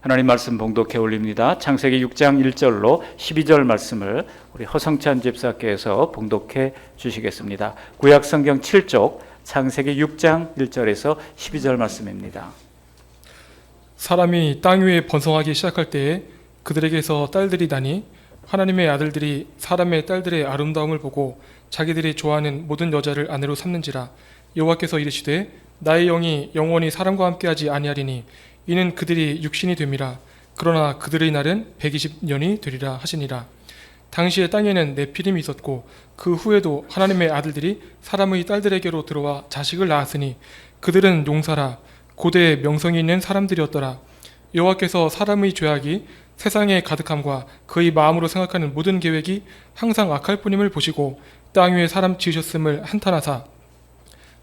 하나님 말씀 봉독해 올립니다. 창세기 6장 1절로 12절 말씀을 우리 허성찬 집사께서 봉독해 주시겠습니다. 구약 성경 7쪽 창세기 6장 1절에서 12절 말씀입니다. 사람이 땅 위에 번성하기 시작할 때에 그들에게서 딸들이 나니 하나님의 아들들이 사람의 딸들의 아름다움을 보고 자기들이 좋아하는 모든 여자를 아내로 삼는지라. 여호와께서 이르시되 나의 영이 영원히 사람과 함께하지 아니하리니 이는 그들이 육신이 됨이라. 그러나 그들의 날은 120년이 되리라 하시니라. 당시에 땅에는 네피림이 있었고 그 후에도 하나님의 아들들이 사람의 딸들에게로 들어와 자식을 낳았으니 그들은 용사라 고대의 명성이 있는 사람들이었더라. 여호와께서 사람의 죄악이 세상에 가득함과 그의 마음으로 생각하는 모든 계획이 항상 악할 뿐임을 보시고 땅 위에 사람 지으셨음을 한탄하사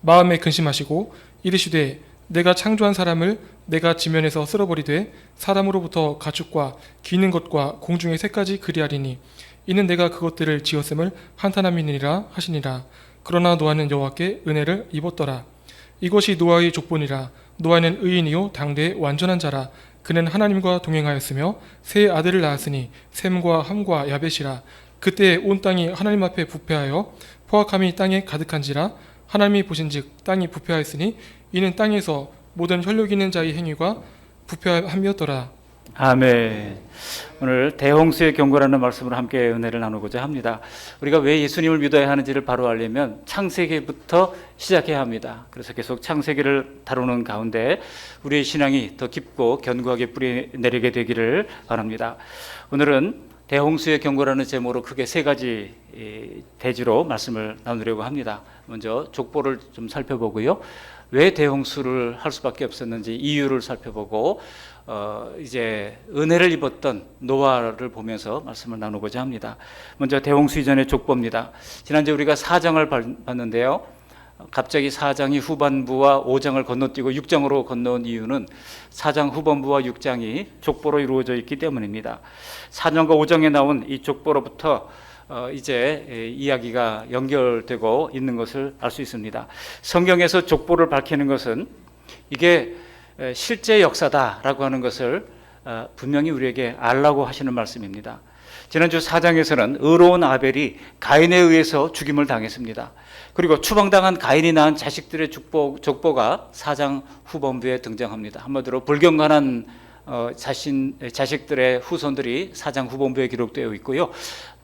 마음에 근심하시고 이르시되 내가 창조한 사람을 내가 지면에서 쓸어버리되 사람으로부터 가축과 기는 것과 공중의 새까지 그리하리니 이는 내가 그것들을 지었음을 한탄함이니라 하시니라. 그러나 노아는 여호와께 은혜를 입었더라. 이것이 노아의 족본이라. 노아는 의인이요 당대의 완전한 자라. 그는 하나님과 동행하였으며 세 아들을 낳았으니 셈과 함과 야벳이라. 그때 온 땅이 하나님 앞에 부패하여 포악함이 땅에 가득한지라. 하나님이 보신즉 땅이 부패하였으니 이는 땅에서 모든 혈육 있는 자의 행위가 부패함이었더라. 아멘. 오늘 대홍수의 경고라는 말씀으로 함께 은혜를 나누고자 합니다. 우리가 왜 예수님을 믿어야 하는지를 바로 알려면 창세기부터 시작해야 합니다. 그래서 계속 창세기를 다루는 가운데 우리의 신앙이 더 깊고 견고하게 뿌리내리게 되기를 바랍니다. 오늘은 대홍수의 경고라는 제목으로 크게 세 가지 대지로 말씀을 나누려고 합니다. 먼저 족보를 좀 살펴보고요. 왜 대홍수를 할 수밖에 없었는지 이유를 살펴보고 이제 은혜를 입었던 노아를 보면서 말씀을 나누고자 합니다. 먼저 대홍수 이전의 족보입니다. 지난주에 우리가 4장을 봤는데요. 갑자기 4장이 후반부와 5장을 건너뛰고 6장으로 건너온 이유는 4장 후반부와 6장이 족보로 이루어져 있기 때문입니다. 4장과 5장에 나온 이 족보로부터 이제 이야기가 연결되고 있는 것을 알 수 있습니다. 성경에서 족보를 밝히는 것은 이게 실제 역사다라고 하는 것을 분명히 우리에게 알라고 하시는 말씀입니다. 지난주 4장에서는 의로운 아벨이 가인에 의해서 죽임을 당했습니다. 그리고 추방당한 가인이 낳은 자식들의 족보가 4장 후반부에 등장합니다. 한마디로 불경건한 자식들의 후손들이 4장 후반부에 기록되어 있고요.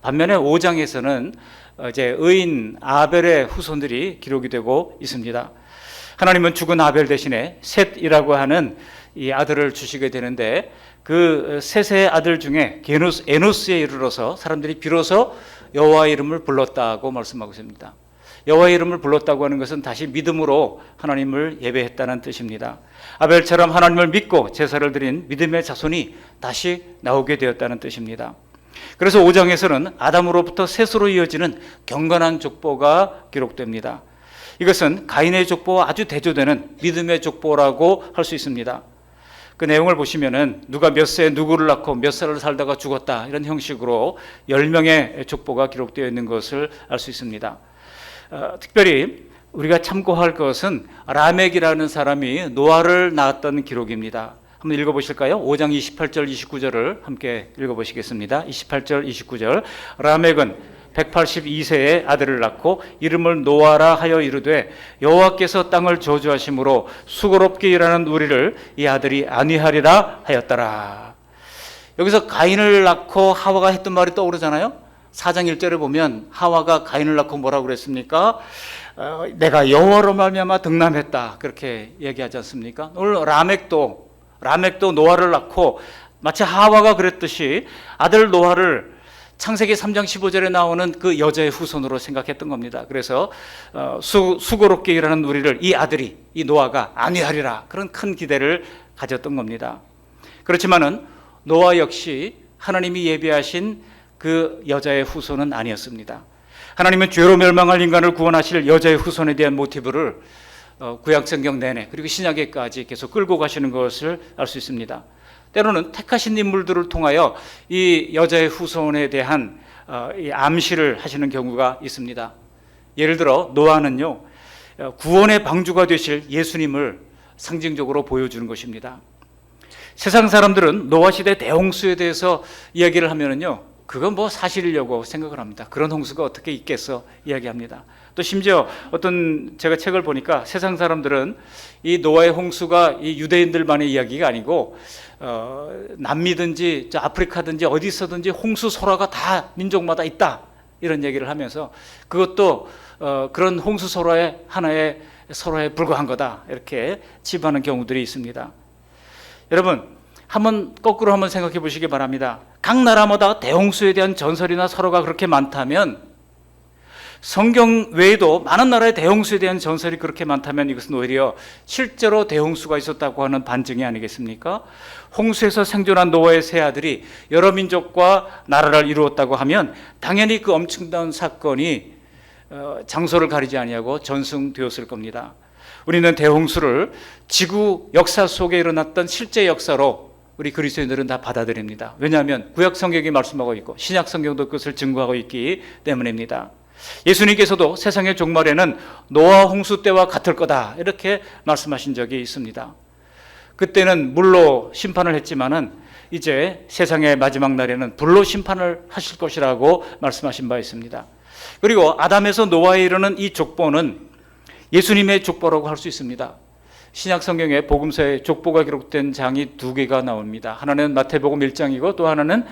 반면에 5장에서는 이제 의인 아벨의 후손들이 기록이 되고 있습니다. 하나님은 죽은 아벨 대신에 셋이라고 하는 이 아들을 주시게 되는데 그 셋의 아들 중에 에노스에 이르러서 사람들이 비로소 여호와의 이름을 불렀다고 말씀하고 있습니다. 여호와의 이름을 불렀다고 하는 것은 다시 믿음으로 하나님을 예배했다는 뜻입니다. 아벨처럼 하나님을 믿고 제사를 드린 믿음의 자손이 다시 나오게 되었다는 뜻입니다. 그래서 5장에서는 아담으로부터 셋으로 이어지는 경건한 족보가 기록됩니다. 이것은 가인의 족보와 아주 대조되는 믿음의 족보라고 할 수 있습니다. 그 내용을 보시면은 누가 몇 세에 누구를 낳고 몇 살을 살다가 죽었다 이런 형식으로 10명의 족보가 기록되어 있는 것을 알 수 있습니다. 특별히 우리가 참고할 것은 라멕이라는 사람이 노아를 낳았던 기록입니다. 한번 읽어보실까요? 5장 28절 29절을 함께 읽어보시겠습니다. 28절 29절 라멕은 182세의 아들을 낳고 이름을 노아라 하여 이르되 여호와께서 땅을 저주하심으로 수고롭게 일하는 우리를 이 아들이 안위하리라 하였더라. 여기서 가인을 낳고 하와가 했던 말이 떠오르잖아요. 4장 1절에 보면 하와가 가인을 낳고 뭐라고 그랬습니까? 내가 여호와로 말미암아 등남했다 그렇게 얘기하지 않습니까? 오늘 라멕도 노아를 낳고 마치 하와가 그랬듯이 아들 노아를 창세기 3장 15절에 나오는 그 여자의 후손으로 생각했던 겁니다. 그래서 수고롭게 일하는 우리를 이 아들이 이 노아가 안위하리라 그런 큰 기대를 가졌던 겁니다. 그렇지만은 노아 역시 하나님이 예비하신 그 여자의 후손은 아니었습니다. 하나님은 죄로 멸망할 인간을 구원하실 여자의 후손에 대한 모티브를 구약성경 내내 그리고 신약에까지 계속 끌고 가시는 것을 알 수 있습니다. 때로는 택하신 인물들을 통하여 이 여자의 후손에 대한 이 암시를 하시는 경우가 있습니다. 예를 들어 노아는요 구원의 방주가 되실 예수님을 상징적으로 보여주는 것입니다. 세상 사람들은 노아 시대 대홍수에 대해서 이야기를 하면은요, 그건 뭐 사실이려고 생각을 합니다. 그런 홍수가 어떻게 있겠어 이야기합니다. 또 심지어 어떤 제가 책을 보니까 세상 사람들은 이 노아의 홍수가 이 유대인들만의 이야기가 아니고 남미든지 아프리카든지 어디 있어든지 홍수 설화가 다 민족마다 있다, 이런 얘기를 하면서 그것도 그런 홍수 설화의 하나의 설화에 불과한 거다, 이렇게 치부하는 경우들이 있습니다. 여러분, 거꾸로 한번 생각해 보시기 바랍니다. 각 나라마다 대홍수에 대한 전설이나 설화가 그렇게 많다면, 성경 외에도 많은 나라의 대홍수에 대한 전설이 그렇게 많다면, 이것은 오히려 실제로 대홍수가 있었다고 하는 반증이 아니겠습니까? 홍수에서 생존한 노아의 세 아들이 여러 민족과 나라를 이루었다고 하면 당연히 그 엄청난 사건이 장소를 가리지 아니하고 전승되었을 겁니다. 우리는 대홍수를 지구 역사 속에 일어났던 실제 역사로 우리 그리스도인들은 다 받아들입니다. 왜냐하면 구약 성경이 말씀하고 있고 신약 성경도 그것을 증거하고 있기 때문입니다. 예수님께서도 세상의 종말에는 노아 홍수 때와 같을 거다, 이렇게 말씀하신 적이 있습니다. 그때는 물로 심판을 했지만은 이제 세상의 마지막 날에는 불로 심판을 하실 것이라고 말씀하신 바 있습니다. 그리고 아담에서 노아에 이르는 이 족보는 예수님의 족보라고 할 수 있습니다. 신약 성경에 복음서에 족보가 기록된 장이 두 개가 나옵니다. 하나는 마태복음 1장이고 또 하나는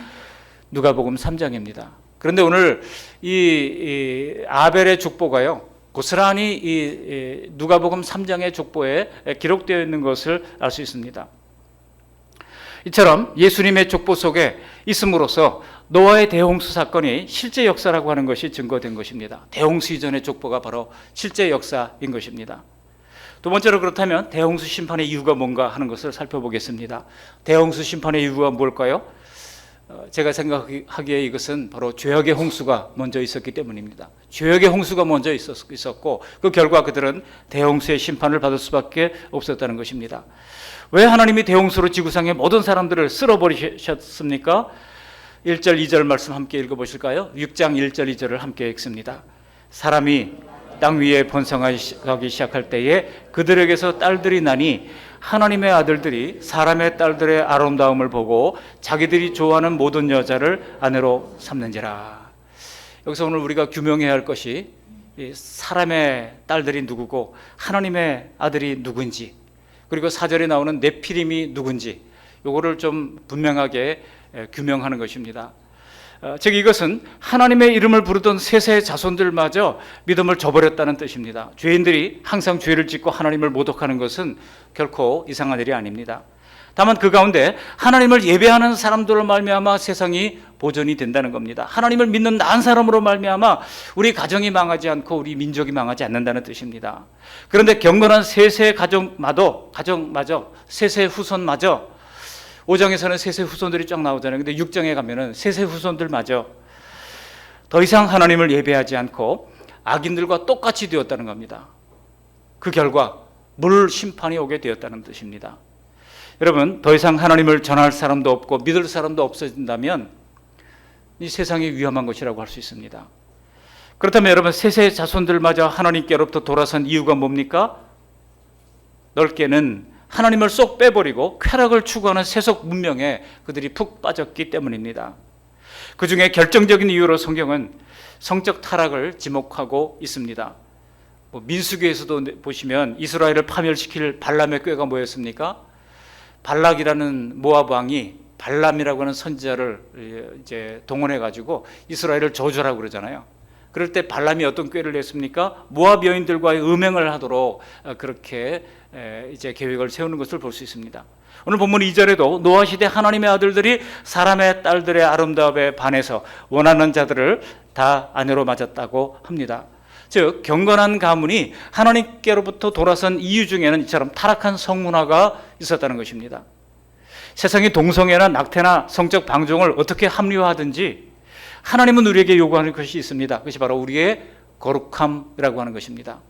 누가복음 3장입니다. 그런데 오늘 이 아벨의 족보가요, 고스란히 이 누가복음 3장의 족보에 기록되어 있는 것을 알 수 있습니다. 이처럼 예수님의 족보 속에 있음으로써 노아의 대홍수 사건이 실제 역사라고 하는 것이 증거된 것입니다. 대홍수 이전의 족보가 바로 실제 역사인 것입니다. 두 번째로, 그렇다면 대홍수 심판의 이유가 뭔가 하는 것을 살펴보겠습니다. 대홍수 심판의 이유가 뭘까요? 제가 생각하기에 이것은 바로 죄악의 홍수가 먼저 있었기 때문입니다. 죄악의 홍수가 먼저 있었고 그 결과 그들은 대홍수의 심판을 받을 수밖에 없었다는 것입니다. 왜 하나님이 대홍수로 지구상의 모든 사람들을 쓸어버리셨습니까? 1절 2절 말씀 함께 읽어보실까요? 6장 1절 2절을 함께 읽습니다. 사람이 땅 위에 번성하기 시작할 때에 그들에게서 딸들이 나니 하나님의 아들들이 사람의 딸들의 아름다움을 보고 자기들이 좋아하는 모든 여자를 아내로 삼는지라. 여기서 오늘 우리가 규명해야 할 것이 사람의 딸들이 누구고 하나님의 아들이 누구인지, 그리고 4절에 나오는 네피림이 누군지, 요거를 좀 분명하게 규명하는 것입니다. 즉 이것은 하나님의 이름을 부르던 셋의 자손들마저 믿음을 저버렸다는 뜻입니다. 죄인들이 항상 죄를 짓고 하나님을 모독하는 것은 결코 이상한 일이 아닙니다. 다만 그 가운데 하나님을 예배하는 사람들로 말미암아 세상이 보존이 된다는 겁니다. 하나님을 믿는 나은 사람으로 말미암아 우리 가정이 망하지 않고 우리 민족이 망하지 않는다는 뜻입니다. 그런데 경건한 셋의 가정마저 셋의 후손마저, 5장에서는 셋의 후손들이 쫙 나오잖아요. 근데 6장에 가면은 셋의 후손들마저 더 이상 하나님을 예배하지 않고 악인들과 똑같이 되었다는 겁니다. 그 결과 물 심판이 오게 되었다는 뜻입니다. 여러분, 더 이상 하나님을 전할 사람도 없고 믿을 사람도 없어진다면 이 세상이 위험한 것이라고 할 수 있습니다. 그렇다면 여러분, 셋의 자손들마저 하나님께로부터 돌아선 이유가 뭡니까? 넓게는 하나님을 쏙 빼버리고 쾌락을 추구하는 세속 문명에 그들이 푹 빠졌기 때문입니다. 그 중에 결정적인 이유로 성경은 성적 타락을 지목하고 있습니다. 민수기에서도 보시면 이스라엘을 파멸시킬 발람의 꾀가 뭐였습니까? 발락이라는 모압 왕이 발람이라고 하는 선지자를 이제 동원해 가지고 이스라엘을 저주하라고 그러잖아요. 그럴 때 발람이 어떤 꾀를 냈습니까? 모압 여인들과의 음행을 하도록 그렇게 이제 계획을 세우는 것을 볼 수 있습니다. 오늘 본문 2절에도 노아 시대 하나님의 아들들이 사람의 딸들의 아름다움에 반해서 원하는 자들을 다 아내로 맞았다고 합니다. 즉 경건한 가문이 하나님께로부터 돌아선 이유 중에는 이처럼 타락한 성문화가 있었다는 것입니다. 세상의 동성애나 낙태나 성적 방종을 어떻게 합리화하든지 하나님은 우리에게 요구하는 것이 있습니다. 그것이 바로 우리의 거룩함이라고 하는 것입니다.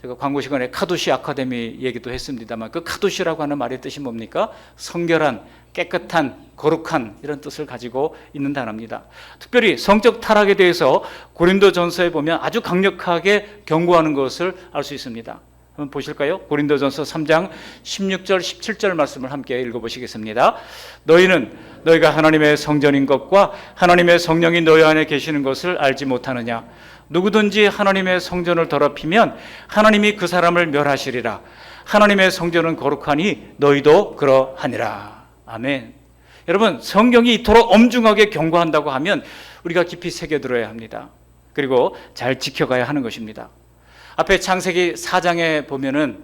제가 광고 시간에 카도시 아카데미 얘기도 했습니다만 그 카도시라고 하는 말의 뜻이 뭡니까? 성결한, 깨끗한, 거룩한 이런 뜻을 가지고 있는 단어입니다. 특별히 성적 타락에 대해서 고린도전서에 보면 아주 강력하게 경고하는 것을 알 수 있습니다. 한번 보실까요? 고린도전서 3장 16절 17절 말씀을 함께 읽어보시겠습니다. 너희는 너희가 하나님의 성전인 것과 하나님의 성령이 너희 안에 계시는 것을 알지 못하느냐. 누구든지 하나님의 성전을 더럽히면 하나님이 그 사람을 멸하시리라. 하나님의 성전은 거룩하니 너희도 그러하니라. 아멘. 여러분, 성경이 이토록 엄중하게 경고한다고 하면 우리가 깊이 새겨들어야 합니다. 그리고 잘 지켜가야 하는 것입니다. 앞에 창세기 4장에 보면은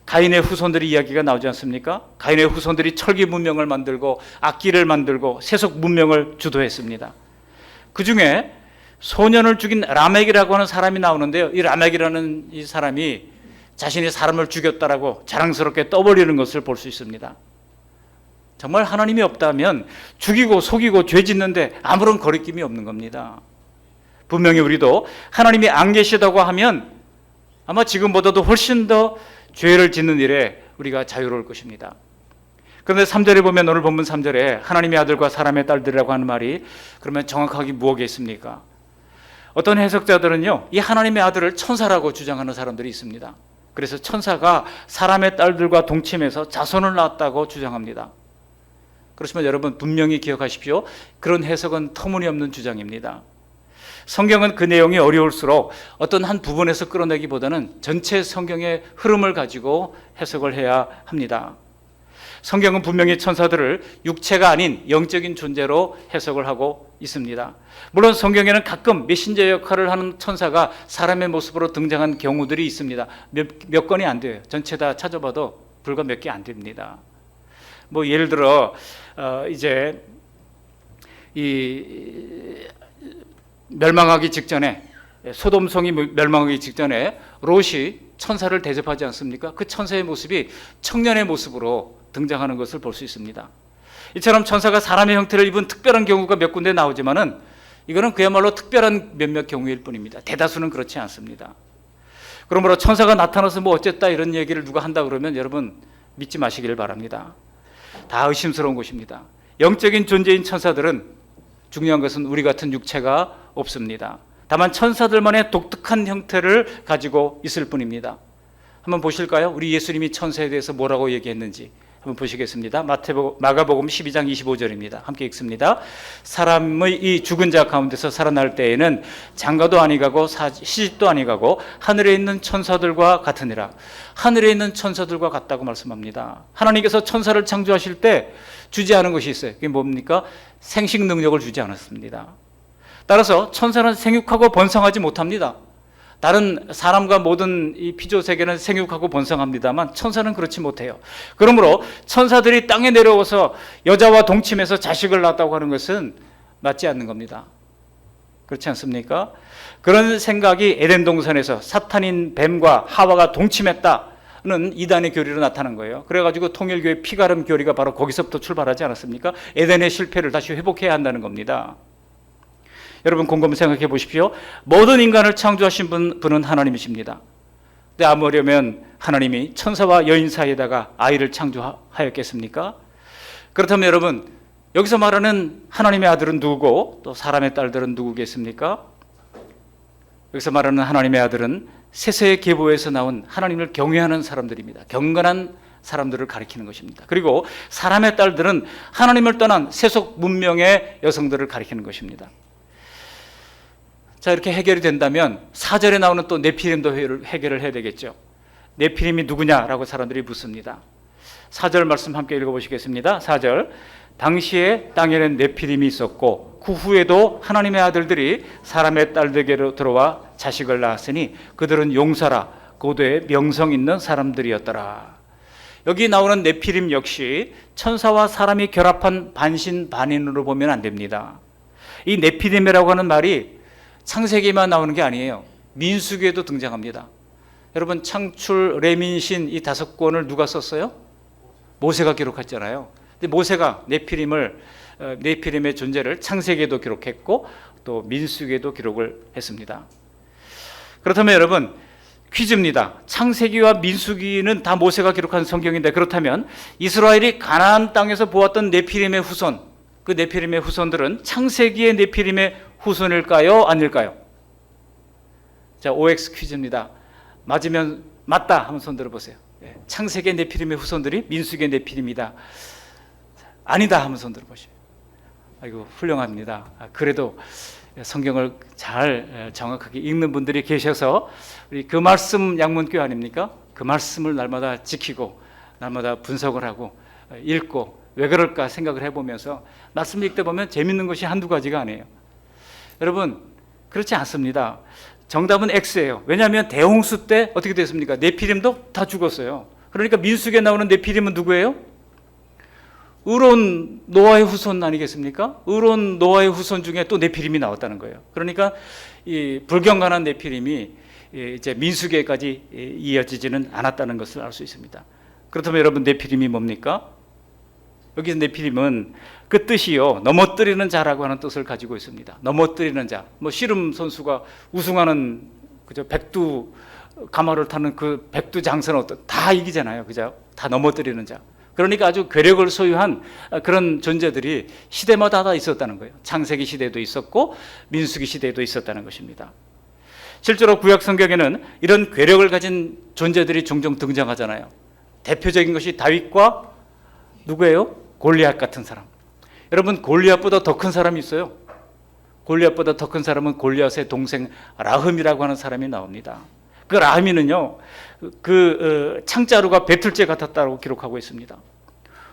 가인의 후손들이 이야기가 나오지 않습니까? 가인의 후손들이 철기 문명을 만들고 악기를 만들고 세속 문명을 주도했습니다. 그 중에 소년을 죽인 라멕이라고 하는 사람이 나오는데요. 이 라멕이라는 이 사람이 자신이 사람을 죽였다라고 자랑스럽게 떠벌리는 것을 볼 수 있습니다. 정말 하나님이 없다면 죽이고 속이고 죄 짓는데 아무런 거리낌이 없는 겁니다. 분명히 우리도 하나님이 안 계시다고 하면 아마 지금보다도 훨씬 더 죄를 짓는 일에 우리가 자유로울 것입니다. 그런데 3절에 보면 오늘 본문 3절에 하나님의 아들과 사람의 딸들이라고 하는 말이 그러면 정확하게 무엇에 있습니까? 어떤 해석자들은요, 이 하나님의 아들을 천사라고 주장하는 사람들이 있습니다. 그래서 천사가 사람의 딸들과 동침해서 자손을 낳았다고 주장합니다. 그렇지만 여러분 분명히 기억하십시오. 그런 해석은 터무니없는 주장입니다. 성경은 그 내용이 어려울수록 어떤 한 부분에서 끌어내기보다는 전체 성경의 흐름을 가지고 해석을 해야 합니다. 성경은 분명히 천사들을 육체가 아닌 영적인 존재로 해석을 하고 있습니다. 물론 성경에는 가끔 메신저 역할을 하는 천사가 사람의 모습으로 등장한 경우들이 있습니다. 몇 건이 안 돼요. 전체 다 찾아봐도 불과 몇 개 안 됩니다. 뭐 예를 들어 이제 이 멸망하기 직전에, 소돔성이 멸망하기 직전에 롯이 천사를 대접하지 않습니까? 그 천사의 모습이 청년의 모습으로 등장하는 것을 볼 수 있습니다. 이처럼 천사가 사람의 형태를 입은 특별한 경우가 몇 군데 나오지만은 이거는 그야말로 특별한 몇몇 경우일 뿐입니다. 대다수는 그렇지 않습니다. 그러므로 천사가 나타나서 뭐 어쨌다 이런 얘기를 누가 한다 그러면 여러분 믿지 마시길 바랍니다. 다 의심스러운 것입니다. 영적인 존재인 천사들은 중요한 것은 우리 같은 육체가 없습니다. 다만 천사들만의 독특한 형태를 가지고 있을 뿐입니다. 한번 보실까요? 우리 예수님이 천사에 대해서 뭐라고 얘기했는지 한번 보시겠습니다. 마가복음 12장 25절입니다. 함께 읽습니다. 사람의 이 죽은 자 가운데서 살아날 때에는 장가도 아니가고 시집도 아니가고 하늘에 있는 천사들과 같으니라. 하늘에 있는 천사들과 같다고 말씀합니다. 하나님께서 천사를 창조하실 때 주지 않은 것이 있어요. 그게 뭡니까? 생식 능력을 주지 않았습니다. 따라서 천사는 생육하고 번성하지 못합니다. 다른 사람과 모든 이 피조 세계는 생육하고 번성합니다만 천사는 그렇지 못해요. 그러므로 천사들이 땅에 내려와서 여자와 동침해서 자식을 낳았다고 하는 것은 맞지 않는 겁니다. 그렇지 않습니까? 그런 생각이 에덴 동산에서 사탄인 뱀과 하와가 동침했다는 이단의 교리로 나타난 거예요. 그래가지고 통일교의 피가름 교리가 바로 거기서부터 출발하지 않았습니까? 에덴의 실패를 다시 회복해야 한다는 겁니다. 여러분 곰곰이 생각해 보십시오. 모든 인간을 창조하신 분은 하나님이십니다. 근데 아무려면 하나님이 천사와 여인 사이에다가 아이를 창조하였겠습니까? 그렇다면 여러분 여기서 말하는 하나님의 아들은 누구고 또 사람의 딸들은 누구겠습니까? 여기서 말하는 하나님의 아들은 세세의 계보에서 나온 하나님을 경외하는 사람들입니다. 경건한 사람들을 가리키는 것입니다. 그리고 사람의 딸들은 하나님을 떠난 세속 문명의 여성들을 가리키는 것입니다. 자, 이렇게 해결이 된다면 4절에 나오는 또 네피림도 해결을 해야 되겠죠. 네피림이 누구냐라고 사람들이 묻습니다. 4절 말씀 함께 읽어보시겠습니다. 4절 당시에 땅에는 네피림이 있었고 그 후에도 하나님의 아들들이 사람의 딸에게로 들어와 자식을 낳았으니 그들은 용사라 고도의 명성 있는 사람들이었더라. 여기 나오는 네피림 역시 천사와 사람이 결합한 반신반인으로 보면 안 됩니다. 이 네피림이라고 하는 말이 창세기에만 나오는 게 아니에요. 민수기에도 등장합니다. 여러분 창출, 레민신 이 5권을 누가 썼어요? 모세가 기록했잖아요. 근데 모세가 네피림의 존재를 창세기에도 기록했고 또 민수기에도 기록을 했습니다. 그렇다면 여러분 퀴즈입니다. 창세기와 민수기는 다 모세가 기록한 성경인데 그렇다면 이스라엘이 가나안 땅에서 보았던 네피림의 후손, 그 네피림의 후손들은 창세기의 네피림의 후손일까요? 아닐까요? 자, OX 퀴즈입니다. 맞으면 맞다 한번 손 들어보세요. 예, 창세기의 네피림의 후손들이 민수기의 네피림이다. 아니다 하면 손 들어보시오. 아이고 훌륭합니다. 그래도 성경을 잘 정확하게 읽는 분들이 계셔서 우리 그 말씀 양문교 아닙니까? 그 말씀을 날마다 지키고 날마다 분석을 하고 읽고 왜 그럴까 생각을 해보면서 말씀 읽다 보면 재밌는 것이 한두 가지가 아니에요. 여러분 그렇지 않습니다. 정답은 X예요. 왜냐하면 대홍수 때 어떻게 됐습니까? 네피림도 다 죽었어요. 그러니까 민수기에 나오는 네피림은 누구예요? 의로운 노아의 후손 아니겠습니까? 의로운 노아의 후손 중에 또 네피림이 나왔다는 거예요. 그러니까 이 불경건한 네피림이 이제 민수기에까지 이어지지는 않았다는 것을 알 수 있습니다. 그렇다면 여러분 네피림이 뭡니까? 여기 네피림은 그 뜻이요 넘어뜨리는 자라고 하는 뜻을 가지고 있습니다. 넘어뜨리는 자. 뭐 씨름 선수가 우승하는 그죠 백두 가마를 타는 그 백두 장선은 다 이기잖아요. 그죠? 다 넘어뜨리는 자. 그러니까 아주 괴력을 소유한 그런 존재들이 시대마다 다 있었다는 거예요. 창세기 시대도 있었고 민수기 시대도 있었다는 것입니다. 실제로 구약 성경에는 이런 괴력을 가진 존재들이 종종 등장하잖아요. 대표적인 것이 다윗과 누구예요? 골리앗 같은 사람. 여러분 골리앗보다 더 큰 사람이 있어요. 골리앗보다 더 큰 사람은 골리앗의 동생 라흠이라고 하는 사람이 나옵니다. 그 라흠이는요 그 창자루가 배틀째 같았다고 기록하고 있습니다.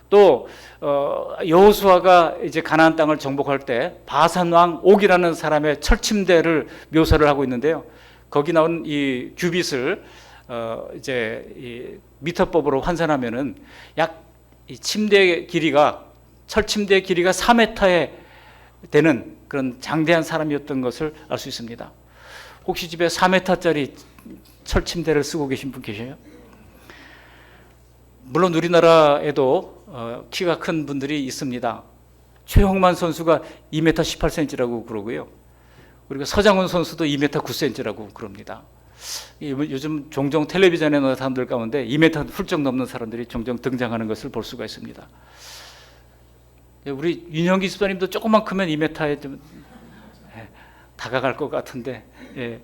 또 여호수아가 이제 가나안 땅을 정복할 때 바산 왕 옥이라는 사람의 철침대를 묘사를 하고 있는데요. 거기 나온 이 규빗을 이제 이 미터법으로 환산하면은 약 이 침대 길이가 철침대 길이가 4m에 되는 그런 장대한 사람이었던 것을 알 수 있습니다. 혹시 집에 4m짜리 철침대를 쓰고 계신 분 계셔요? 물론 우리나라에도 키가 큰 분들이 있습니다. 최홍만 선수가 2m 18cm라고 그러고요. 그리고 서장훈 선수도 2m 9cm라고 그럽니다. 요즘 종종 텔레비전에 나오는 사람들 가운데 2m 훌쩍 넘는 사람들이 종종 등장하는 것을 볼 수가 있습니다. 우리 윤형기 집사님도 조금만 크면 2m에 좀 다가갈 것 같은데 예.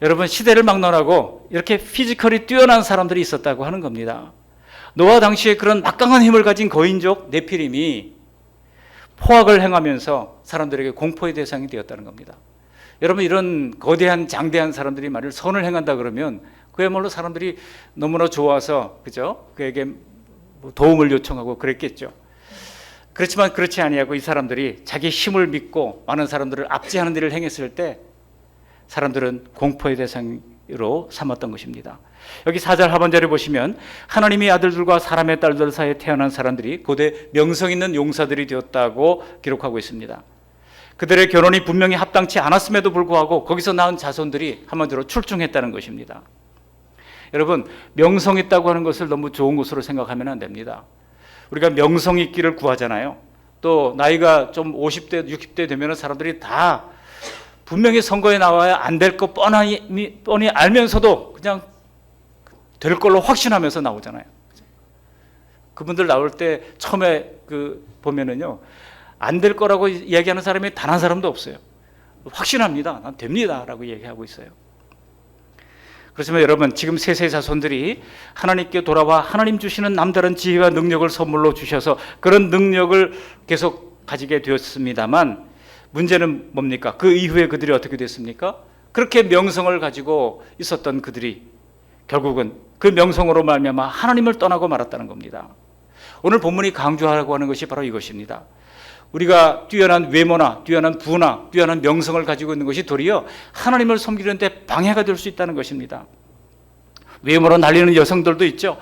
여러분 시대를 막론하고 이렇게 피지컬이 뛰어난 사람들이 있었다고 하는 겁니다. 노아 당시에 그런 막강한 힘을 가진 거인족 네피림이 포악을 행하면서 사람들에게 공포의 대상이 되었다는 겁니다. 여러분 이런 거대한 장대한 사람들이 만일 선을 행한다 그러면 그야말로 사람들이 너무나 좋아서 그죠? 그에게 도움을 요청하고 그랬겠죠. 그렇지만 그렇지 아니하고 이 사람들이 자기 힘을 믿고 많은 사람들을 압제하는 일을 행했을 때 사람들은 공포의 대상으로 삼았던 것입니다. 여기 4절 하반절에 보시면 하나님의 아들들과 사람의 딸들 사이에 태어난 사람들이 고대 명성 있는 용사들이 되었다고 기록하고 있습니다. 그들의 결혼이 분명히 합당치 않았음에도 불구하고 거기서 낳은 자손들이 한마디로 출중했다는 것입니다. 여러분 명성 있다고 하는 것을 너무 좋은 것으로 생각하면 안 됩니다. 우리가 명성 있기를 구하잖아요. 또 나이가 좀 50대 60대 되면 사람들이 다 분명히 선거에 나와야 안 될 거 뻔히 알면서도 그냥 될 걸로 확신하면서 나오잖아요. 그분들 나올 때 처음에 보면은요 안 될 거라고 이야기하는 사람이 단 한 사람도 없어요. 확신합니다. 난 됩니다라고 얘기하고 있어요. 그렇지만 여러분 지금 셋의 자손들이 하나님께 돌아와 하나님 주시는 남다른 지혜와 능력을 선물로 주셔서 그런 능력을 계속 가지게 되었습니다만 문제는 뭡니까? 그 이후에 그들이 어떻게 됐습니까? 그렇게 명성을 가지고 있었던 그들이 결국은 그 명성으로 말미암아 하나님을 떠나고 말았다는 겁니다. 오늘 본문이 강조하라고 하는 것이 바로 이것입니다. 우리가 뛰어난 외모나 뛰어난 부나 뛰어난 명성을 가지고 있는 것이 도리어 하나님을 섬기는 데 방해가 될 수 있다는 것입니다. 외모로 날리는 여성들도 있죠.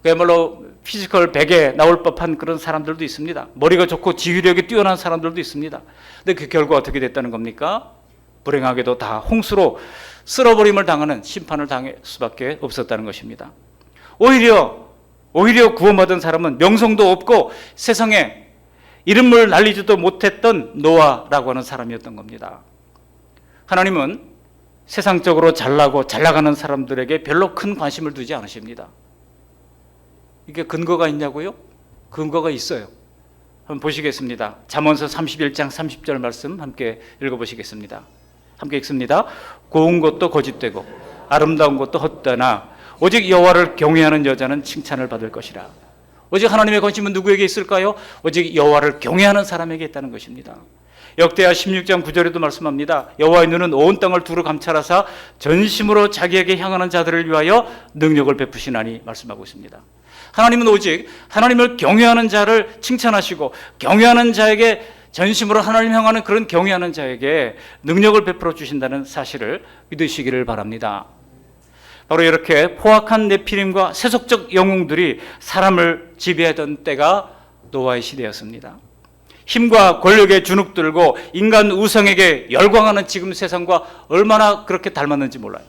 그야말로 피지컬 100에 나올 법한 그런 사람들도 있습니다. 머리가 좋고 지휘력이 뛰어난 사람들도 있습니다. 근데 그 결과 어떻게 됐다는 겁니까? 불행하게도 다 홍수로 쓸어버림을 당하는 심판을 당할 수밖에 없었다는 것입니다. 오히려 구원받은 사람은 명성도 없고 세상에 이름을 날리지도 못했던 노아라고 하는 사람이었던 겁니다. 하나님은 세상적으로 잘나고 잘 나가는 사람들에게 별로 큰 관심을 두지 않으십니다. 이게 근거가 있냐고요? 근거가 있어요. 한번 보시겠습니다. 잠언서 31장 30절 말씀 함께 읽어보시겠습니다. 함께 읽습니다. 고운 것도 거짓되고 아름다운 것도 헛되나 오직 여호와를 경외하는 여자는 칭찬을 받을 것이라. 오직 하나님의 관심은 누구에게 있을까요? 오직 여호와를 경외하는 사람에게 있다는 것입니다. 역대하 16장 9절에도 말씀합니다. 여호와의 눈은 온 땅을 두루 감찰하사 전심으로 자기에게 향하는 자들을 위하여 능력을 베푸시나니 말씀하고 있습니다. 하나님은 오직 하나님을 경외하는 자를 칭찬하시고 경외하는 자에게 전심으로 하나님 향하는 그런 경외하는 자에게 능력을 베풀어 주신다는 사실을 믿으시기를 바랍니다. 바로 이렇게 포악한 네피림과 세속적 영웅들이 사람을 지배하던 때가 노아의 시대였습니다. 힘과 권력에 주눅들고 인간 우상에게 열광하는 지금 세상과 얼마나 그렇게 닮았는지 몰라요.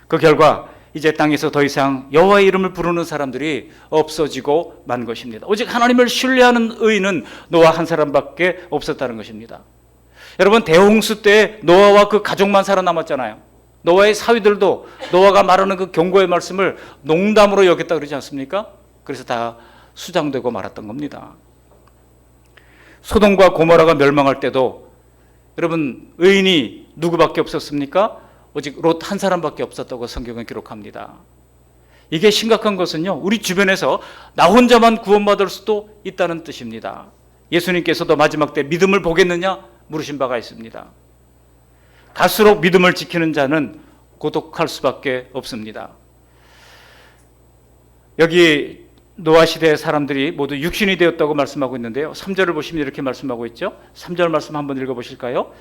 그 결과 이제 땅에서 더 이상 여호와의 이름을 부르는 사람들이 없어지고 만 것입니다. 오직 하나님을 신뢰하는 의인은 노아 한 사람밖에 없었다는 것입니다. 여러분, 대홍수 때 노아와 그 가족만 살아남았잖아요. 노아의 사위들도 노아가 말하는 그 경고의 말씀을 농담으로 여겼다 그러지 않습니까? 그래서 다 수장되고 말았던 겁니다. 소돔과 고모라가 멸망할 때도 여러분, 의인이 누구밖에 없었습니까? 오직 롯 한 사람밖에 없었다고 성경은 기록합니다. 이게 심각한 것은요, 우리 주변에서 나 혼자만 구원받을 수도 있다는 뜻입니다. 예수님께서도 마지막 때 믿음을 보겠느냐 물으신 바가 있습니다. 갈수록 믿음을 지키는 자는 고독할 수밖에 없습니다. 여기 노아 시대의 사람들이 모두 육신이 되었다고 말씀하고 있는데요, 3절을 보시면 이렇게 말씀하고 있죠. 3절 말씀 한번 읽어보실까요?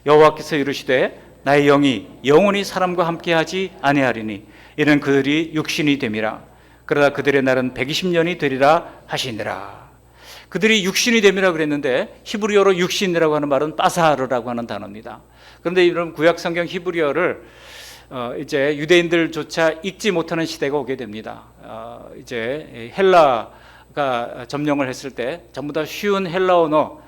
여호와께서 이르시되 나의 영이 영원히 사람과 함께하지 아니하리니 이는 그들이 육신이 됨이라. 그러나 그들의 날은 120년이 되리라 하시니라. 그들이 육신이 됨이라 그랬는데 히브리어로 육신이라고 하는 말은 빠사르라고 하는 단어입니다. 그런데 이런 구약성경 히브리어를 이제 유대인들조차 읽지 못하는 시대가 오게 됩니다. 이제 헬라가 점령을 했을 때 전부 다 쉬운 헬라 언어,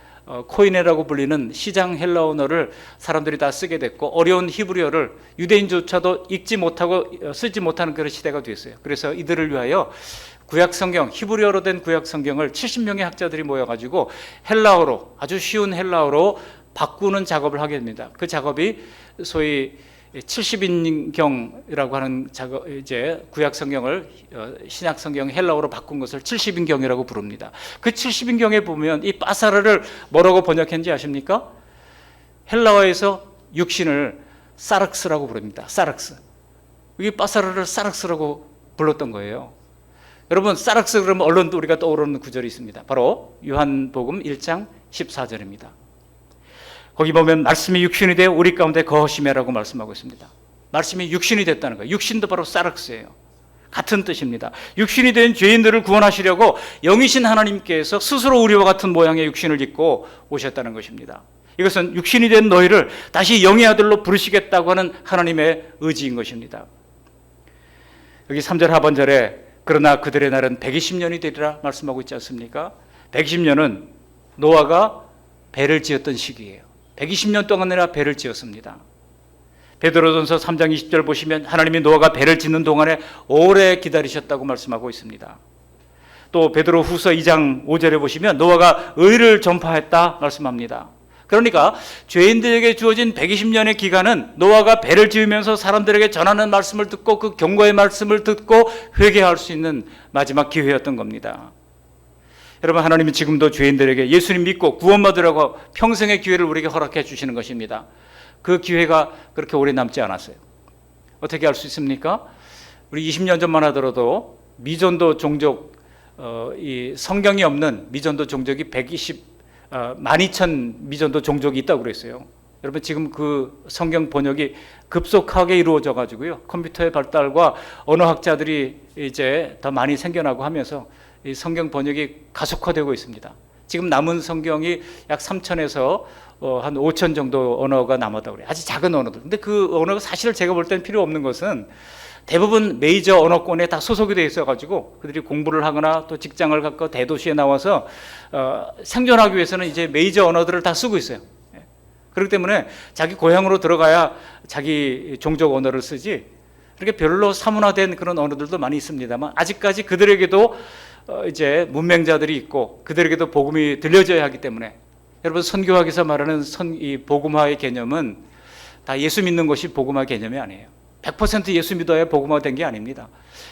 코이네라고 불리는 시장 헬라 언어를 사람들이 다 쓰게 됐고, 어려운 히브리어를 유대인조차도 읽지 못하고 쓰지 못하는 그런 시대가 됐어요. 그래서 이들을 위하여 구약성경, 히브리어로 된 구약성경을 70명의 학자들이 모여가지고 헬라어로, 아주 쉬운 헬라어로 바꾸는 작업을 하게 됩니다. 그 작업이 소위 70인경이라고 하는 작업, 이제 구약성경을 신약성경 헬라어로 바꾼 것을 70인경이라고 부릅니다. 그 70인경에 보면 이 빠사르를 뭐라고 번역했는지 아십니까? 헬라어에서 육신을 사락스라고 부릅니다. 사락스. 이 빠사르를 사락스라고 불렀던 거예요. 여러분, 사락스 그러면 얼른 우리가 떠오르는 구절이 있습니다. 바로 요한복음 1장 14절입니다. 거기 보면 말씀이 육신이 되어 우리 가운데 거하시매라고 말씀하고 있습니다. 말씀이 육신이 됐다는 거예요. 육신도 바로 사락스예요. 같은 뜻입니다. 육신이 된 죄인들을 구원하시려고 영이신 하나님께서 스스로 우리와 같은 모양의 육신을 입고 오셨다는 것입니다. 이것은 육신이 된 너희를 다시 영의 아들로 부르시겠다고 하는 하나님의 의지인 것입니다. 여기 3절 하반절에 그러나 그들의 날은 120년이 되리라 말씀하고 있지 않습니까? 120년은 노아가 배를 지었던 시기예요. 120년 동안이나 배를 지었습니다. 베드로전서 3장 20절 보시면 하나님이 노아가 배를 짓는 동안에 오래 기다리셨다고 말씀하고 있습니다. 또 베드로 후서 2장 5절에 보시면 노아가 의를 전파했다 말씀합니다. 그러니까 죄인들에게 주어진 120년의 기간은 노아가 배를 지으면서 사람들에게 전하는 말씀을 듣고 그 경고의 말씀을 듣고 회개할 수 있는 마지막 기회였던 겁니다. 여러분, 하나님은 지금도 죄인들에게 예수님 믿고 구원받으라고 평생의 기회를 우리에게 허락해 주시는 것입니다. 그 기회가 그렇게 오래 남지 않았어요. 어떻게 알 수 있습니까? 우리 20년 전만 하더라도 미전도 종족, 이 성경이 없는 미전도 종족이 12,000 미전도 종족이 있다고 그랬어요. 여러분, 지금 그 성경 번역이 급속하게 이루어져 가지고요, 컴퓨터의 발달과 언어학자들이 이제 더 많이 생겨나고 하면서 이 성경 번역이 가속화되고 있습니다. 지금 남은 성경이 약 3,000에서 한 5,000 정도 언어가 남았다고 그래요. 아주 작은 언어들. 근데 그 언어가 사실 제가 볼 때는 필요 없는 것은 대부분 메이저 언어권에 다 소속이 되어 있어가지고 그들이 공부를 하거나 또 직장을 갖고 대도시에 나와서 생존하기 위해서는 이제 메이저 언어들을 다 쓰고 있어요. 그렇기 때문에 자기 고향으로 들어가야 자기 종족 언어를 쓰지, 그렇게 별로 사문화된 그런 언어들도 많이 있습니다만 아직까지 그들에게도 이제 문맹자들이 있고 그들에게도 복음이 들려져야 하기 때문에, 여러분, 선교학에서 말하는 이 복음화의 개념은 다 예수 믿는 것이 복음화 개념이 아니에요. 100% 예수 믿어야 복음화 된 게 아닙니다.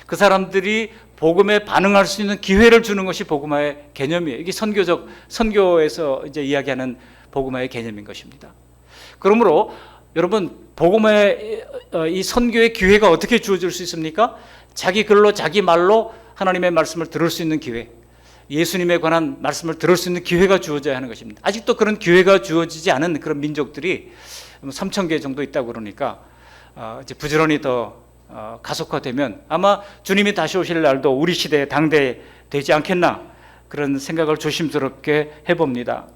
그 사람들이 복음에 반응할 수 있는 기회를 주는 것이 복음화의 개념이에요. 이게 선교에서 이제 이야기하는 복음화의 개념인 것입니다. 그러므로 여러분, 복음화의 이 선교의 기회가 어떻게 주어질 수 있습니까? 자기 글로 자기 말로 하나님의 말씀을 들을 수 있는 기회, 예수님에 관한 말씀을 들을 수 있는 기회가 주어져야 하는 것입니다. 아직도 그런 기회가 주어지지 않은 그런 민족들이 3,000개 정도 있다고 그러니까 이제 부지런히 더 가속화되면 아마 주님이 다시 오실 날도 우리 시대에 당대에 되지 않겠나, 그런 생각을 조심스럽게 해봅니다.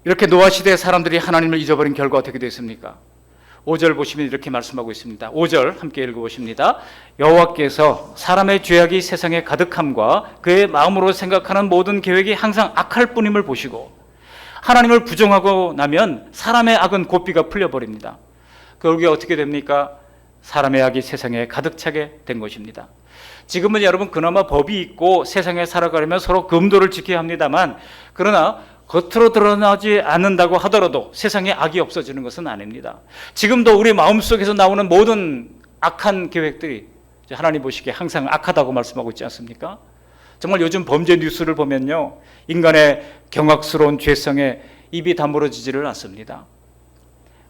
이렇게 노아 시대의 사람들이 하나님을 잊어버린 결과 어떻게 됐습니까? 5절 보시면 이렇게 말씀하고 있습니다. 5절 함께 읽어보십니다. 여호와께서 사람의 죄악이 세상에 가득함과 그의 마음으로 생각하는 모든 계획이 항상 악할 뿐임을 보시고, 하나님을 부정하고 나면 사람의 악은 고삐가 풀려버립니다. 그게 어떻게 됩니까? 사람의 악이 세상에 가득 차게 된 것입니다. 지금은 여러분 그나마 법이 있고 세상에 살아가려면 서로 금도를 지켜야 합니다만, 그러나 겉으로 드러나지 않는다고 하더라도 세상에 악이 없어지는 것은 아닙니다. 지금도 우리 마음속에서 나오는 모든 악한 계획들이 하나님 보시기에 항상 악하다고 말씀하고 있지 않습니까? 정말 요즘 범죄 뉴스를 보면요, 인간의 경악스러운 죄성에 입이 다물어지지를 않습니다.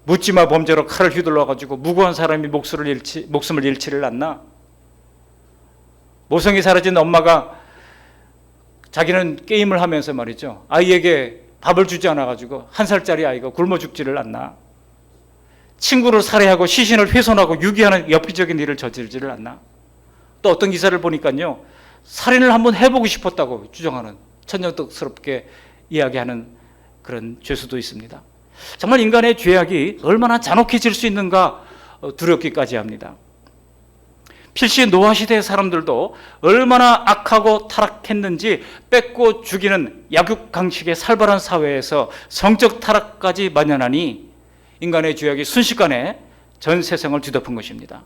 묻지마 범죄로 칼을 휘둘러가지고 무고한 사람이 목숨을 잃지를 않나? 모성이 사라진 엄마가 자기는 게임을 하면서 말이죠, 아이에게 밥을 주지 않아가지고 1살짜리 아이가 굶어 죽지를 않나? 친구를 살해하고 시신을 훼손하고 유기하는 엽기적인 일을 저지르지를 않나? 또 어떤 기사를 보니까요, 살인을 한번 해보고 싶었다고 주장하는, 천연덕스럽게 이야기하는 그런 죄수도 있습니다. 정말 인간의 죄악이 얼마나 잔혹해질 수 있는가 두렵기까지 합니다. 필시 노아 시대의 사람들도 얼마나 악하고 타락했는지 뺏고 죽이는 약육강식의 살벌한 사회에서 성적 타락까지 만연하니 인간의 죄악이 순식간에 전 세상을 뒤덮은 것입니다.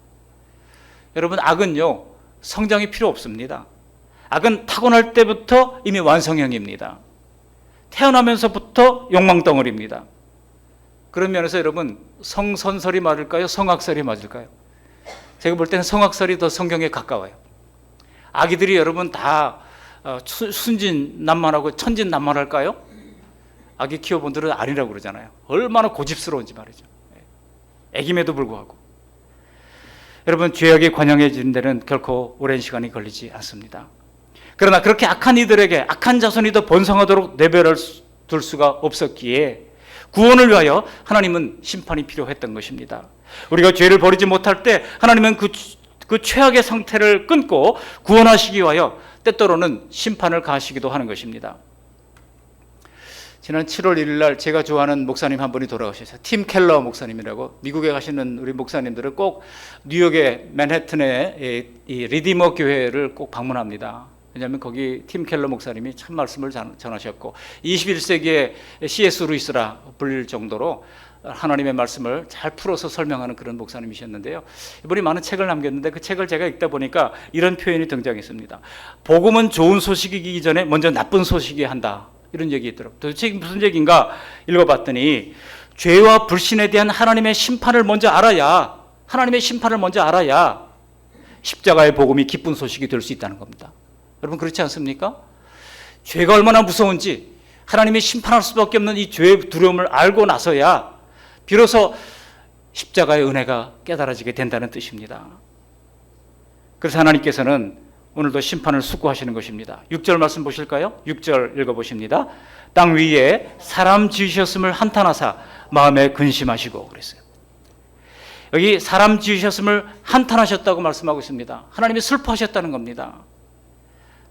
여러분, 악은요, 성장이 필요 없습니다. 악은 타고날 때부터 이미 완성형입니다. 태어나면서부터 욕망덩어리입니다. 그런 면에서 여러분, 성선설이 맞을까요? 성악설이 맞을까요? 제가 볼 때는 성악설이 더 성경에 가까워요. 아기들이 여러분 다 순진난만하고 천진난만할까요? 아기 키워본 분들은 아니라고 그러잖아요. 얼마나 고집스러운지 말이죠. 아기임에도 불구하고. 여러분, 죄악이 관영해지는 데는 결코 오랜 시간이 걸리지 않습니다. 그러나 그렇게 악한 이들에게 악한 자손이 더 번성하도록 내버려 둘 수가 없었기에 구원을 위하여 하나님은 심판이 필요했던 것입니다. 우리가 죄를 버리지 못할 때 하나님은 그 최악의 상태를 끊고 구원하시기 위하여 때때로는 심판을 가하시기도 하는 것입니다. 지난 7월 1일 날 제가 좋아하는 목사님 한 분이 돌아가셨어요. 팀 켈러 목사님이라고. 미국에 가시는 우리 목사님들은 꼭 뉴욕의 맨해튼의 이 리디머 교회를 꼭 방문합니다. 왜냐하면 거기 팀 켈러 목사님이 참 말씀을 전하셨고 21세기의 C.S. 루이스라 불릴 정도로 하나님의 말씀을 잘 풀어서 설명하는 그런 목사님이셨는데요. 이분이 많은 책을 남겼는데 그 책을 제가 읽다 보니까 이런 표현이 등장했습니다. 복음은 좋은 소식이기 전에 먼저 나쁜 소식이 한다. 이런 얘기 있더라고요. 도대체 무슨 얘기인가 읽어봤더니 죄와 불신에 대한 하나님의 심판을 먼저 알아야, 하나님의 심판을 먼저 알아야 십자가의 복음이 기쁜 소식이 될 수 있다는 겁니다. 여러분, 그렇지 않습니까? 죄가 얼마나 무서운지, 하나님이 심판할 수밖에 없는 이 죄의 두려움을 알고 나서야 비로소 십자가의 은혜가 깨달아지게 된다는 뜻입니다. 그래서 하나님께서는 오늘도 심판을 숙고하시는 것입니다. 6절 말씀 보실까요? 6절 읽어보십니다. 땅 위에 사람 지으셨음을 한탄하사 마음에 근심하시고 그랬어요. 여기 사람 지으셨음을 한탄하셨다고 말씀하고 있습니다. 하나님이 슬퍼하셨다는 겁니다.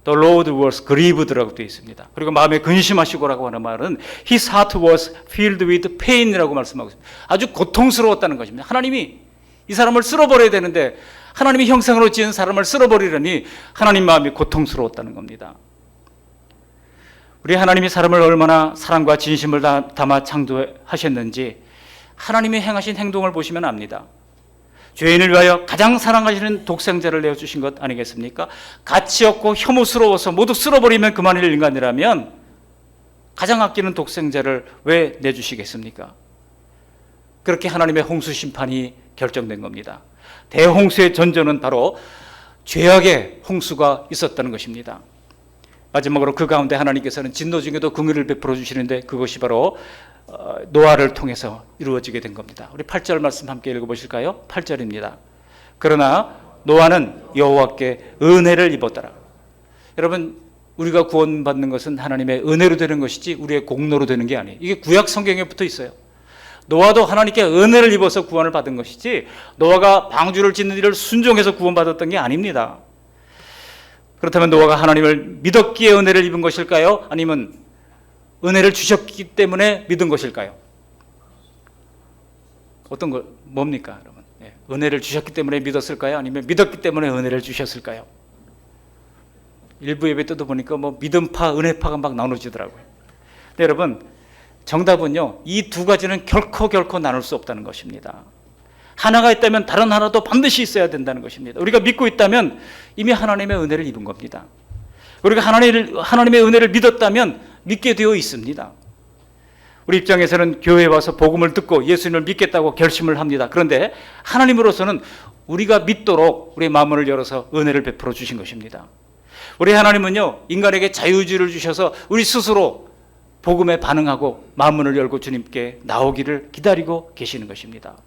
The Lord was grieved라고 되어 있습니다. 그리고 마음에 근심하시고라고 하는 말은 His heart was filled with pain이라고 말씀하고 있습니다. 아주 고통스러웠다는 것입니다. 하나님이 이 사람을 쓸어버려야 되는데 하나님이 형상으로 지은 사람을 쓸어버리려니 하나님 마음이 고통스러웠다는 겁니다. 우리 하나님이 사람을 얼마나 사랑과 진심을 담아 창조하셨는지 하나님이 행하신 행동을 보시면 압니다. 죄인을 위하여 가장 사랑하시는 독생자를 내어주신 것 아니겠습니까? 가치 없고 혐오스러워서 모두 쓸어버리면 그만일 인간이라면 가장 아끼는 독생자를 왜 내주시겠습니까? 그렇게 하나님의 홍수 심판이 결정된 겁니다. 대홍수의 전조는 바로 죄악의 홍수가 있었다는 것입니다. 마지막으로 그 가운데 하나님께서는 진노 중에도 긍휼을 베풀어 주시는데 그것이 바로 노아를 통해서 이루어지게 된 겁니다. 우리 8절 말씀 함께 읽어보실까요? 8절입니다. 그러나 노아는 여호와께 은혜를 입었더라. 여러분, 우리가 구원받는 것은 하나님의 은혜로 되는 것이지 우리의 공로로 되는 게 아니에요. 이게 구약 성경에 붙어 있어요. 노아도 하나님께 은혜를 입어서 구원을 받은 것이지 노아가 방주를 짓는 일을 순종해서 구원받았던 게 아닙니다. 그렇다면 노아가 하나님을 믿었기에 은혜를 입은 것일까요? 아니면 은혜를 주셨기 때문에 믿은 것일까요? 어떤 거 뭡니까, 여러분? 은혜를 주셨기 때문에 믿었을까요? 아니면 믿었기 때문에 은혜를 주셨을까요? 일부 예배 때도 보니까 뭐 믿음파, 은혜파가 막 나눠지더라고요. 근데 여러분, 정답은요, 이 두 가지는 결코 나눌 수 없다는 것입니다. 하나가 있다면 다른 하나도 반드시 있어야 된다는 것입니다. 우리가 믿고 있다면 이미 하나님의 은혜를 입은 겁니다. 우리가 하나님의 은혜를 믿었다면 믿게 되어 있습니다. 우리 입장에서는 교회에 와서 복음을 듣고 예수님을 믿겠다고 결심을 합니다. 그런데 하나님으로서는 우리가 믿도록 우리의 마음을 열어서 은혜를 베풀어 주신 것입니다. 우리 하나님은요, 인간에게 자유의지를 주셔서 우리 스스로 복음에 반응하고 마음문을 열고 주님께 나오기를 기다리고 계시는 것입니다.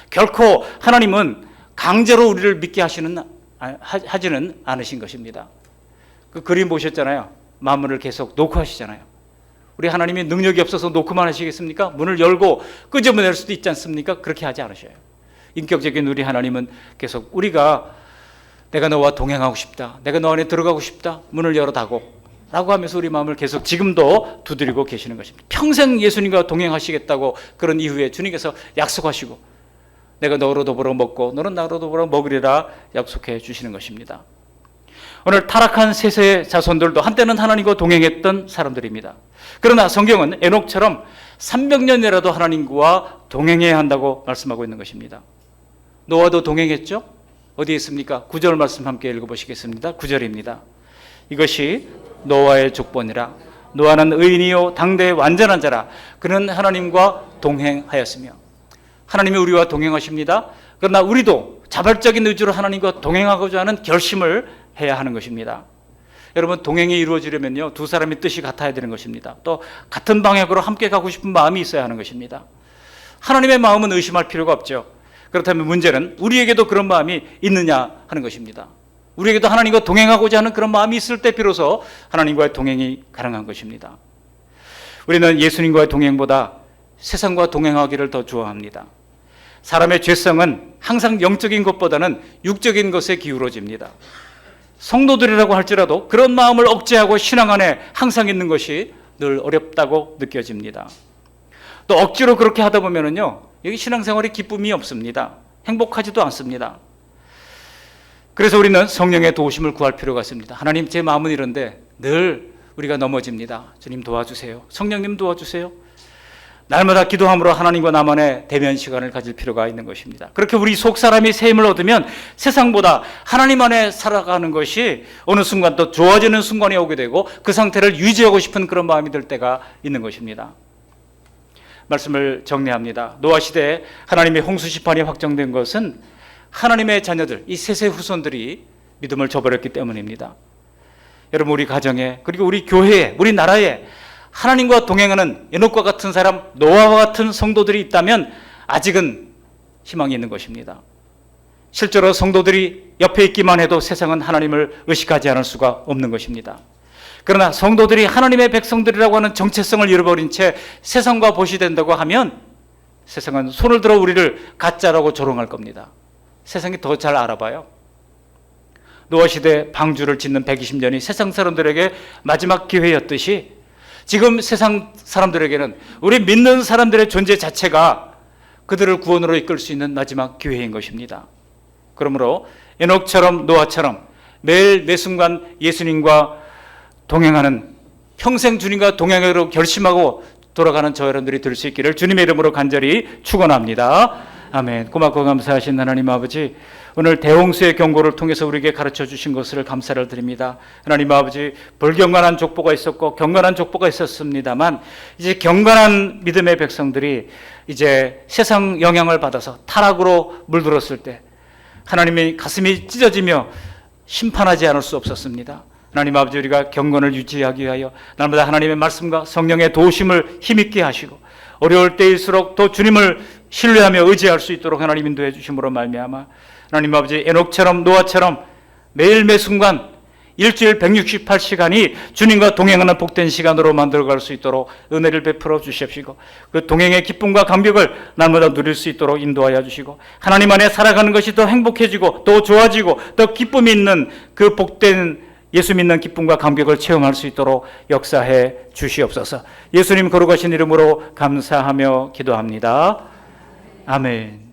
결코 하나님은 강제로 우리를 믿게 하지는 않으신 것입니다. 그 그림 보셨잖아요. 마음문을 계속 놓고 하시잖아요. 우리 하나님이 능력이 없어서 놓고만 하시겠습니까? 문을 열고 끄집어낼 수도 있지 않습니까? 그렇게 하지 않으셔요. 인격적인 우리 하나님은 계속 우리가 내가 너와 동행하고 싶다, 내가 너 안에 들어가고 싶다, 문을 열어다고 라고 하면서 우리 마음을 계속 지금도 두드리고 계시는 것입니다. 평생 예수님과 동행하시겠다고 그런 이후에 주님께서 약속하시고 내가 너로 더불어 먹고 너는 나로 더불어 먹으리라 약속해 주시는 것입니다. 오늘 타락한 셋의 자손들도 한때는 하나님과 동행했던 사람들입니다. 그러나 성경은 에녹처럼 300년이라도 하나님과 동행해야 한다고 말씀하고 있는 것입니다. 노아도 동행했죠? 어디에 있습니까? 9절 말씀 함께 읽어보시겠습니다. 9절입니다. 이것이 노아의 족보니라. 노아는 의인이요 당대의 완전한 자라. 그는 하나님과 동행하였으며. 하나님이 우리와 동행하십니다. 그러나 우리도 자발적인 의지로 하나님과 동행하고자 하는 결심을 해야 하는 것입니다. 여러분, 동행이 이루어지려면요, 두 사람의 뜻이 같아야 되는 것입니다. 또 같은 방향으로 함께 가고 싶은 마음이 있어야 하는 것입니다. 하나님의 마음은 의심할 필요가 없죠. 그렇다면 문제는 우리에게도 그런 마음이 있느냐 하는 것입니다. 우리에게도 하나님과 동행하고자 하는 그런 마음이 있을 때 비로소 하나님과의 동행이 가능한 것입니다. 우리는 예수님과의 동행보다 세상과 동행하기를 더 좋아합니다. 사람의 죄성은 항상 영적인 것보다는 육적인 것에 기울어집니다. 성도들이라고 할지라도 그런 마음을 억제하고 신앙 안에 항상 있는 것이 늘 어렵다고 느껴집니다. 또 억지로 그렇게 하다 보면은요, 여기 신앙생활에 기쁨이 없습니다. 행복하지도 않습니다. 그래서 우리는 성령의 도우심을 구할 필요가 있습니다. 하나님, 제 마음은 이런데 늘 우리가 넘어집니다. 주님 도와주세요. 성령님 도와주세요. 날마다 기도함으로 하나님과 나만의 대면 시간을 가질 필요가 있는 것입니다. 그렇게 우리 속 사람이 새 힘을 얻으면 세상보다 하나님 안에 살아가는 것이 어느 순간 또 좋아지는 순간이 오게 되고 그 상태를 유지하고 싶은 그런 마음이 들 때가 있는 것입니다. 말씀을 정리합니다. 노아 시대에 하나님의 홍수 심판이 확정된 것은 하나님의 자녀들, 이 셋의 후손들이 믿음을 저버렸기 때문입니다. 여러분, 우리 가정에, 그리고 우리 교회에, 우리 나라에 하나님과 동행하는 에녹과 같은 사람, 노아와 같은 성도들이 있다면 아직은 희망이 있는 것입니다. 실제로 성도들이 옆에 있기만 해도 세상은 하나님을 의식하지 않을 수가 없는 것입니다. 그러나 성도들이 하나님의 백성들이라고 하는 정체성을 잃어버린 채 세상과 보시된다고 하면 세상은 손을 들어 우리를 가짜라고 조롱할 겁니다. 세상이 더 잘 알아봐요. 노아 시대 방주를 짓는 120년이 세상 사람들에게 마지막 기회였듯이 지금 세상 사람들에게는 우리 믿는 사람들의 존재 자체가 그들을 구원으로 이끌 수 있는 마지막 기회인 것입니다. 그러므로 에녹처럼 노아처럼 매일 매 순간 예수님과 동행하는, 평생 주님과 동행하기로 결심하고 돌아가는 저 여러분들이 될 수 있기를 주님의 이름으로 간절히 축원합니다. 아멘. 고맙고 감사하신 하나님 아버지, 오늘 대홍수의 경고를 통해서 우리에게 가르쳐 주신 것을 감사를 드립니다. 하나님 아버지, 불경건한 족보가 있었고 경건한 족보가 있었습니다만 이제 경건한 믿음의 백성들이 이제 세상 영향을 받아서 타락으로 물들었을 때 하나님의 가슴이 찢어지며 심판하지 않을 수 없었습니다. 하나님 아버지, 우리가 경건을 유지하기 위하여 날마다 하나님의 말씀과 성령의 도우심을 힘있게 하시고 어려울 때일수록 더 주님을 신뢰하며 의지할 수 있도록 하나님 인도해 주심으로 말미암아 하나님 아버지, 에녹처럼 노아처럼 매일 매 순간 일주일 168시간이 주님과 동행하는 복된 시간으로 만들어갈 수 있도록 은혜를 베풀어 주십시고 그 동행의 기쁨과 감격을 날마다 누릴 수 있도록 인도하여 주시고 하나님 안에 살아가는 것이 더 행복해지고 더 좋아지고 더 기쁨이 있는 그 복된 예수 믿는 기쁨과 감격을 체험할 수 있도록 역사해 주시옵소서. 예수님 거룩하신 이름으로 감사하며 기도합니다. 아멘.